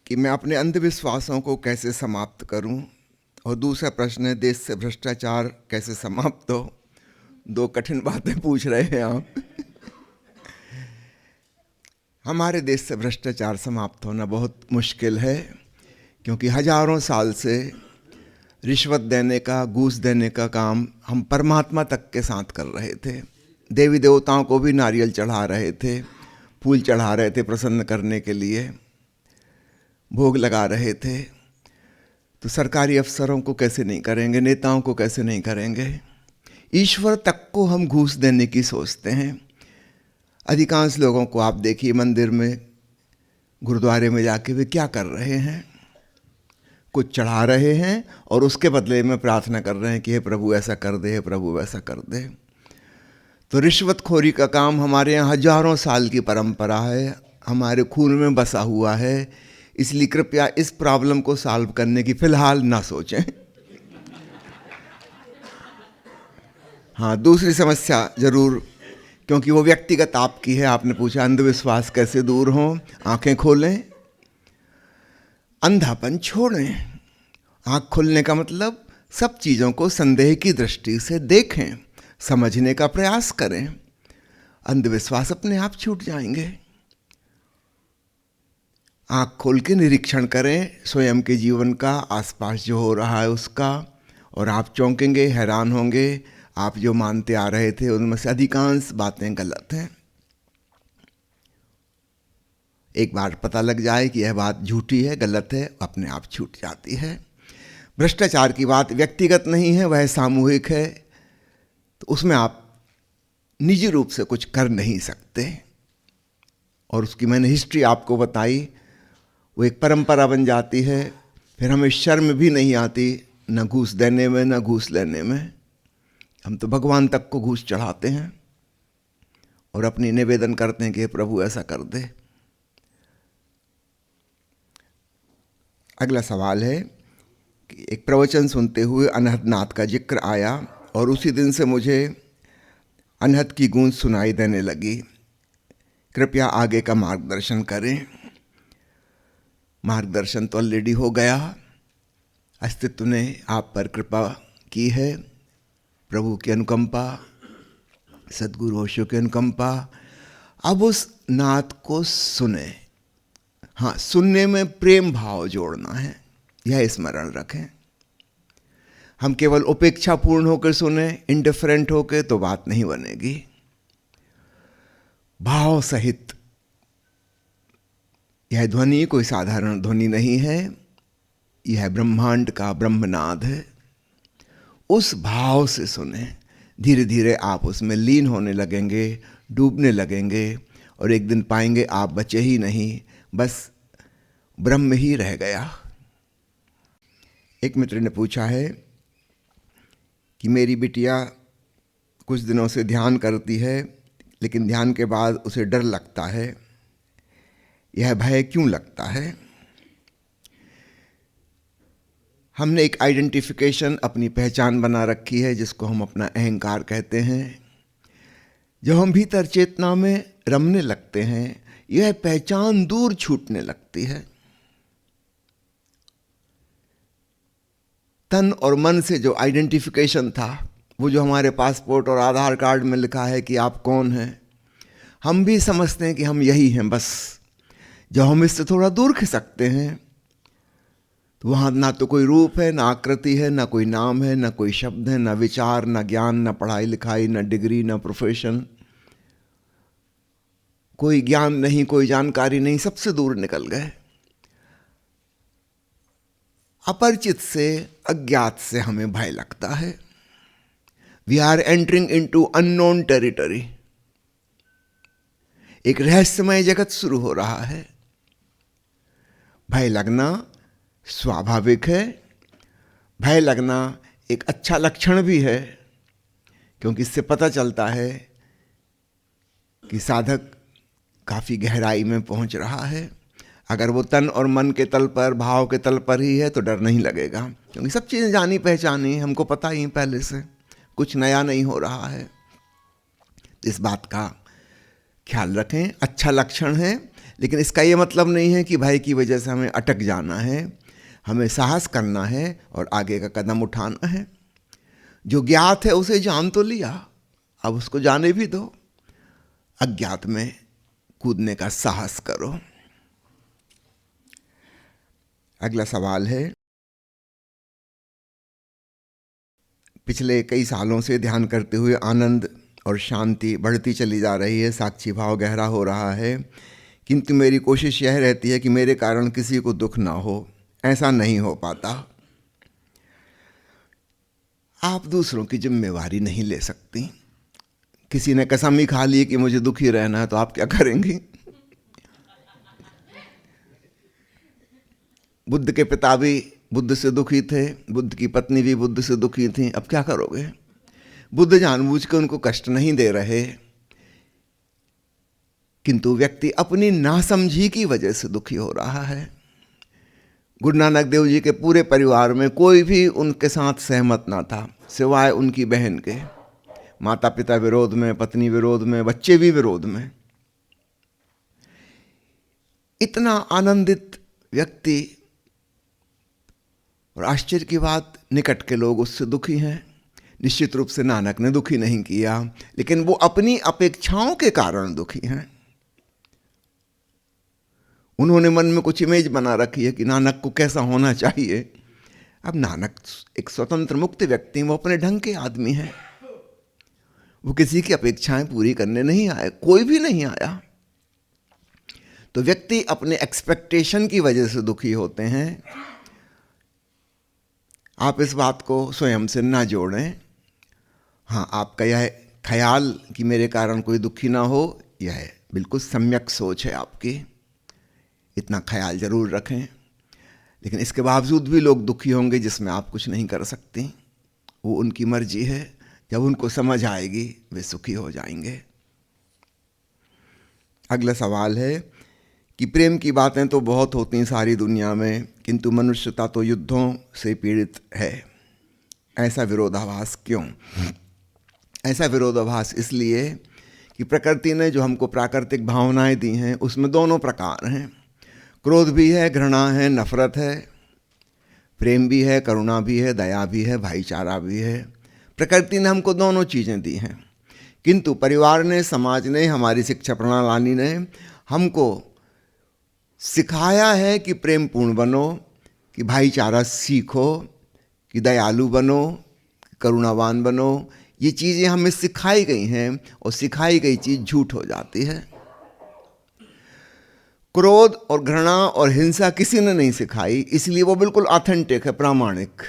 कि मैं अपने अंधविश्वासों को कैसे समाप्त करूं, और दूसरा प्रश्न है देश से भ्रष्टाचार कैसे समाप्त हो। दो कठिन बातें पूछ रहे हैं आप। हमारे देश से भ्रष्टाचार समाप्त होना बहुत मुश्किल है, क्योंकि हजारों साल से रिश्वत देने का, घूस देने का काम हम परमात्मा तक के साथ कर रहे थे। देवी देवताओं को भी नारियल चढ़ा रहे थे, फूल चढ़ा रहे थे प्रसन्न करने के लिए, भोग लगा रहे थे। तो सरकारी अफसरों को कैसे नहीं करेंगे, नेताओं को कैसे नहीं करेंगे। ईश्वर तक को हम घूस देने की सोचते हैं। अधिकांश लोगों को आप देखिए मंदिर में, गुरुद्वारे में जाके वे क्या कर रहे हैं, कुछ चढ़ा रहे हैं और उसके बदले में प्रार्थना कर रहे हैं कि हे प्रभु ऐसा कर दे, हे प्रभु वैसा कर दे। तो रिश्वतखोरी का काम हमारे यहाँ हजारों साल की परंपरा है, हमारे खून में बसा हुआ है। इसलिए कृपया इस प्रॉब्लम को सॉल्व करने की फिलहाल ना सोचें। हाँ, दूसरी समस्या जरूर, क्योंकि वो व्यक्तिगत आपकी है। आपने पूछा अंधविश्वास कैसे दूर हो। आंखें खोलें, अंधापन छोड़ें। आंख खोलने का मतलब सब चीज़ों को संदेह की दृष्टि से देखें, समझने का प्रयास करें। अंधविश्वास अपने आप छूट जाएंगे। आंख खोल के निरीक्षण करें स्वयं के जीवन का, आसपास जो हो रहा है उसका, और आप चौंकेंगे, हैरान होंगे। आप जो मानते आ रहे थे उनमें से अधिकांश बातें गलत हैं। एक बार पता लग जाए कि यह बात झूठी है, गलत है, अपने आप छूट जाती है। भ्रष्टाचार की बात व्यक्तिगत नहीं है, वह सामूहिक है। तो उसमें आप निजी रूप से कुछ कर नहीं सकते, और उसकी मैंने हिस्ट्री आपको बताई। वो एक परंपरा बन जाती है, फिर हमें शर्म भी नहीं आती, न घूस देने में न घूस लेने में। हम तो भगवान तक को घूस चढ़ाते हैं और अपनी निवेदन करते हैं कि प्रभु ऐसा कर दे। अगला सवाल है कि एक प्रवचन सुनते हुए अनहदनाथ का जिक्र आया और उसी दिन से मुझे अनहद की गूंज सुनाई देने लगी। कृपया आगे का मार्गदर्शन करें। मार्गदर्शन तो ऑलरेडी हो गया। अस्तित्व ने आप पर कृपा की है, प्रभु की अनुकंपा, सद्गुरु ओशो की अनुकंपा। अब उस नाथ को सुने। हाँ, सुनने में प्रेम भाव जोड़ना है, यह स्मरण रखें। हम केवल उपेक्षापूर्ण होकर सुने, इंडिफरेंट होकर, तो बात नहीं बनेगी। भाव सहित। यह ध्वनि कोई साधारण ध्वनि नहीं है, यह ब्रह्मांड का ब्रह्मनाद है। उस भाव से सुने। धीरे धीरे आप उसमें लीन होने लगेंगे, डूबने लगेंगे, और एक दिन पाएंगे आप बचे ही नहीं, बस ब्रह्म ही रह गया। एक मित्र ने पूछा है कि मेरी बिटिया कुछ दिनों से ध्यान करती है, लेकिन ध्यान के बाद उसे डर लगता है। यह भय क्यों लगता है? हमने एक आइडेंटिफिकेशन, अपनी पहचान बना रखी है, जिसको हम अपना अहंकार कहते हैं। जब हम भीतर चेतना में रमने लगते हैं, यह पहचान दूर छूटने लगती है। तन और मन से जो आइडेंटिफिकेशन था, वो जो हमारे पासपोर्ट और आधार कार्ड में लिखा है कि आप कौन हैं, हम भी समझते हैं कि हम यही हैं बस। जब हम इससे थोड़ा दूर खिसकते हैं, तो वहाँ ना तो कोई रूप है, ना आकृति है, ना कोई नाम है, ना कोई शब्द है, ना विचार, ना ज्ञान, ना पढ़ाई लिखाई, ना डिग्री, ना प्रोफेशन। कोई ज्ञान नहीं, कोई जानकारी नहीं, सबसे दूर निकल गए। अपरिचित से, अज्ञात से हमें भय लगता है। We are entering into unknown territory. एक रहस्यमय जगत शुरू हो रहा है। भय लगना स्वाभाविक है। भय लगना एक अच्छा लक्षण भी है, क्योंकि इससे पता चलता है कि साधक काफ़ी गहराई में पहुंच रहा है। अगर वो तन और मन के तल पर, भाव के तल पर ही है, तो डर नहीं लगेगा, क्योंकि सब चीज़ें जानी पहचानी, हमको पता ही पहले से, कुछ नया नहीं हो रहा है। इस बात का ख्याल रखें। अच्छा लक्षण है, लेकिन इसका ये मतलब नहीं है कि भय की वजह से हमें अटक जाना है। हमें साहस करना है और आगे का कदम उठाना है। जो ज्ञात है उसे जान तो लिया, अब उसको जाने भी दो। अज्ञात में कूदने का साहस करो। अगला सवाल है, पिछले कई सालों से ध्यान करते हुए आनंद और शांति बढ़ती चली जा रही है, साक्षी भाव गहरा हो रहा है, किंतु मेरी कोशिश यह रहती है कि मेरे कारण किसी को दुख ना हो। ऐसा नहीं हो पाता। आप दूसरों की जिम्मेवारी नहीं ले सकती। किसी ने कसम ही खा ली कि मुझे दुखी रहना है, तो आप क्या करेंगी? बुद्ध के पिता भी बुद्ध से दुखी थे, बुद्ध की पत्नी भी बुद्ध से दुखी थी। अब क्या करोगे? बुद्ध जानबूझ के उनको कष्ट नहीं दे रहे, किंतु व्यक्ति अपनी नासमझी की वजह से दुखी हो रहा है। गुरु नानक देव जी के पूरे परिवार में कोई भी उनके साथ सहमत ना था, सिवाय उनकी बहन के। माता पिता विरोध में, पत्नी विरोध में, बच्चे भी विरोध में। इतना आनंदित व्यक्ति, और आश्चर्य की बात, निकट के लोग उससे दुखी हैं। निश्चित रूप से नानक ने दुखी नहीं किया, लेकिन वो अपनी अपेक्षाओं के कारण दुखी हैं। उन्होंने मन में कुछ इमेज बना रखी है कि नानक को कैसा होना चाहिए। अब नानक एक स्वतंत्र मुक्त व्यक्ति, वो अपने ढंग के आदमी हैं। वो किसी की अपेक्षाएं पूरी करने नहीं आए, कोई भी नहीं आया। तो व्यक्ति अपने एक्सपेक्टेशन की वजह से दुखी होते हैं। आप इस बात को स्वयं से ना जोड़ें। हाँ, आपका यह ख्याल कि मेरे कारण कोई दुखी ना हो, यह बिल्कुल सम्यक सोच है आपकी। इतना ख्याल जरूर रखें। लेकिन इसके बावजूद भी लोग दुखी होंगे, जिसमें आप कुछ नहीं कर सकती। वो उनकी मर्जी है। जब उनको समझ आएगी वे सुखी हो जाएंगे। अगला सवाल है कि प्रेम की बातें तो बहुत होती हैं सारी दुनिया में, किंतु मनुष्यता तो युद्धों से पीड़ित है। ऐसा विरोधाभास क्यों? ऐसा विरोधाभास इसलिए कि प्रकृति ने जो हमको प्राकृतिक भावनाएं दी हैं, उसमें दोनों प्रकार हैं। क्रोध भी है, घृणा है, नफरत है। प्रेम भी है, करुणा भी है, दया भी है, भाईचारा भी है। प्रकृति ने हमको दोनों चीज़ें दी हैं। किंतु परिवार ने, समाज ने, हमारी शिक्षा प्रणाली ने हमको सिखाया है कि प्रेम पूर्ण बनो, कि भाईचारा सीखो, कि दयालु बनो, करुणावान बनो। ये चीज़ें हमें सिखाई गई हैं, और सिखाई गई चीज़ झूठ हो जाती है। क्रोध और घृणा और हिंसा किसी ने नहीं सिखाई, इसलिए वो बिल्कुल ऑथेंटिक है, प्रामाणिक।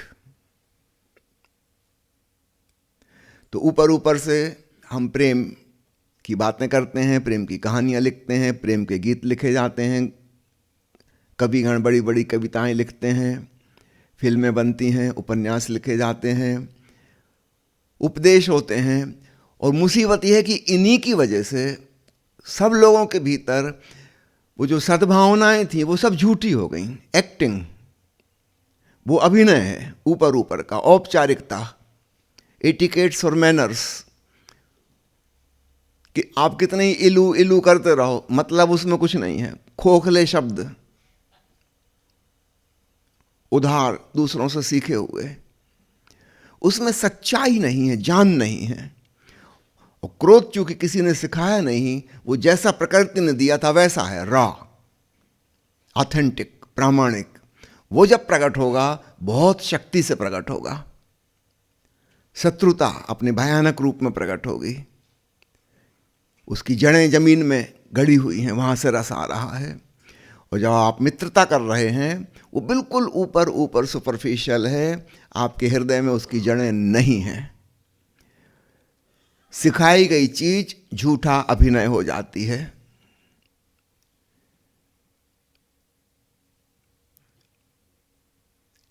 तो ऊपर ऊपर से हम प्रेम की बातें करते हैं, प्रेम की कहानियां लिखते हैं, प्रेम के गीत लिखे जाते हैं, कविगण बड़ी बड़ी कविताएं लिखते हैं, फिल्में बनती हैं, उपन्यास लिखे जाते हैं, उपदेश होते हैं। और मुसीबत यह है कि इन्हीं की वजह से सब लोगों के भीतर वो जो सद्भावनाएं थी वो सब झूठी हो गई। एक्टिंग, वो अभिनय है ऊपर ऊपर का, औपचारिकता, एटिकेट्स और मैनर्स, कि आप कितने ही इलू इलू करते रहो, मतलब उसमें कुछ नहीं है। खोखले शब्द, उधार, दूसरों से सीखे हुए, उसमें सच्चाई नहीं है, जान नहीं है। और क्रोध चूंकि किसी ने सिखाया नहीं, वो जैसा प्रकृति ने दिया था वैसा है, रॉ, ऑथेंटिक, प्रामाणिक। वो जब प्रकट होगा बहुत शक्ति से प्रकट होगा, शत्रुता अपने भयानक रूप में प्रकट होगी। उसकी जड़ें जमीन में गड़ी हुई हैं, वहां से रस आ रहा है। और जब आप मित्रता कर रहे हैं, वो बिल्कुल ऊपर ऊपर सुपरफिशियल है, आपके हृदय में उसकी जड़ें नहीं हैं। सिखाई गई चीज झूठा अभिनय हो जाती है।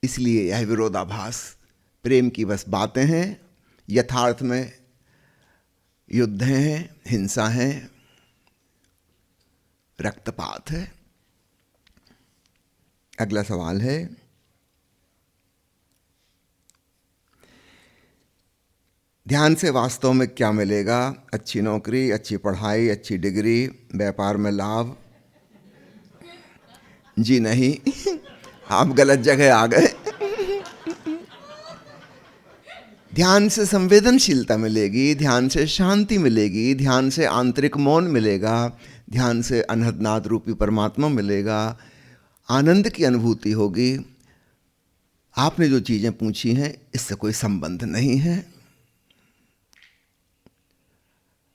इसलिए यह विरोधाभास, प्रेम की बस बातें हैं, यथार्थ में युद्ध हैं, हिंसा है, रक्तपात है। अगला सवाल है, ध्यान से वास्तव में क्या मिलेगा? अच्छी नौकरी, अच्छी पढ़ाई, अच्छी डिग्री, व्यापार में लाभ, जी नहीं, आप गलत जगह आ गए। ध्यान से संवेदनशीलता मिलेगी, ध्यान से शांति मिलेगी, ध्यान से आंतरिक मौन मिलेगा, ध्यान से अनहदनाद रूपी परमात्मा मिलेगा, आनंद की अनुभूति होगी। आपने जो चीजें पूछी हैं इससे कोई संबंध नहीं है,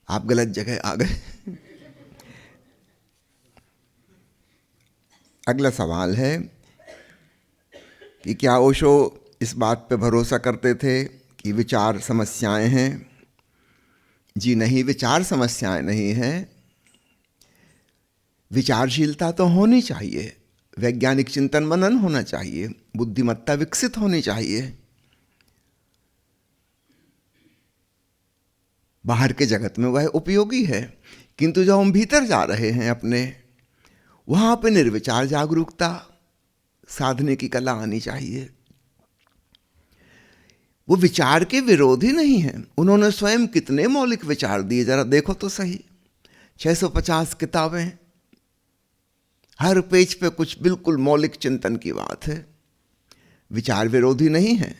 आप गलत जगह आ गए। अगला सवाल है कि क्या ओशो इस बात पे भरोसा करते थे कि विचार समस्याएं हैं? जी नहीं, विचार समस्याएं नहीं हैं। विचारशीलता तो होनी चाहिए, वैज्ञानिक चिंतन मनन होना चाहिए, बुद्धिमत्ता विकसित होनी चाहिए। बाहर के जगत में वह उपयोगी है, किंतु जब हम भीतर जा रहे हैं अपने, वहां पे निर्विचार जागरूकता साधने की कला आनी चाहिए। वो विचार के विरोधी नहीं है। उन्होंने स्वयं कितने मौलिक विचार दिए, जरा देखो तो सही। 650 किताबें, हर पेज पे कुछ बिल्कुल मौलिक चिंतन की बात है। विचार विरोधी नहीं है,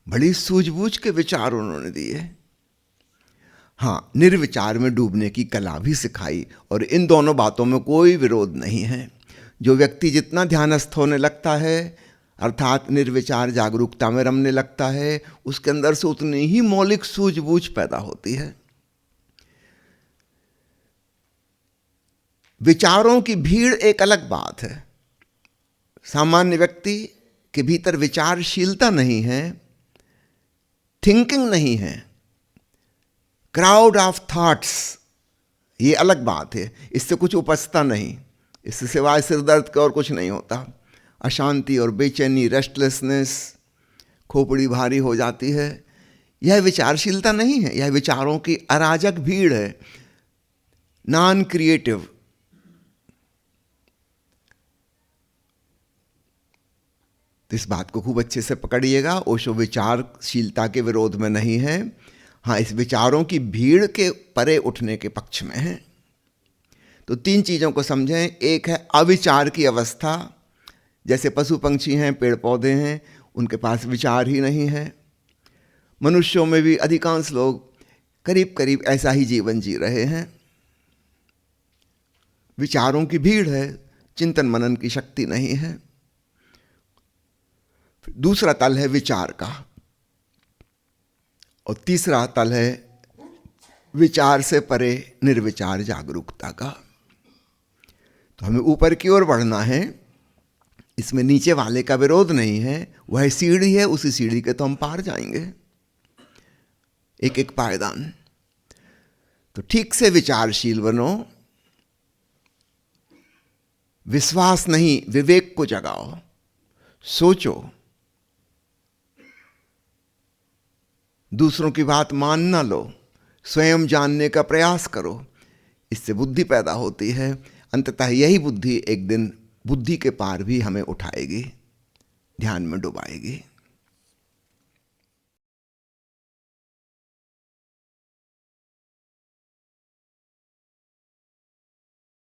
बड़ी सूझबूझ के विचार उन्होंने दिए। हाँ, निर्विचार में डूबने की कला भी सिखाई, और इन दोनों बातों में कोई विरोध नहीं है। जो व्यक्ति जितना ध्यानस्थ होने लगता है, अर्थात निर्विचार जागरूकता में रमने लगता है, उसके अंदर से उतनी ही मौलिक सूझबूझ पैदा होती है। विचारों की भीड़ एक अलग बात है। सामान्य व्यक्ति के भीतर विचारशीलता नहीं है, थिंकिंग नहीं है, क्राउड ऑफ थॉट्स, ये अलग बात है। इससे कुछ उपजता नहीं, इससे सिवाय सिर दर्द का और कुछ नहीं होता। अशांति और बेचैनी, रेस्टलेसनेस, खोपड़ी भारी हो जाती है। यह विचारशीलता नहीं है, यह विचारों की अराजक भीड़ है, नॉन क्रिएटिव। तो इस बात को खूब अच्छे से पकड़िएगा। ओशो विचारशीलता के विरोध में नहीं है, हाँ, इस विचारों की भीड़ के परे उठने के पक्ष में है। तो तीन चीज़ों को समझें। एक है अविचार की अवस्था, जैसे पशु पंक्षी हैं, पेड़ पौधे हैं, उनके पास विचार ही नहीं है। मनुष्यों में भी अधिकांश लोग करीब करीब ऐसा ही जीवन जी रहे हैं। विचारों की भीड़ है, चिंतन मनन की शक्ति नहीं है। दूसरा तल है विचार का, और तीसरा तल है विचार से परे निर्विचार जागरूकता का। तो हमें ऊपर की ओर बढ़ना है, इसमें नीचे वाले का विरोध नहीं है। वह सीढ़ी है, उसी सीढ़ी के तो हम पार जाएंगे, एक एक पायदान। तो ठीक से विचारशील बनो, विश्वास नहीं विवेक को जगाओ, सोचो, दूसरों की बात मान ना लो, स्वयं जानने का प्रयास करो। इससे बुद्धि पैदा होती है। अंततः यही बुद्धि एक दिन बुद्धि के पार भी हमें उठाएगी, ध्यान में डुबाएगी।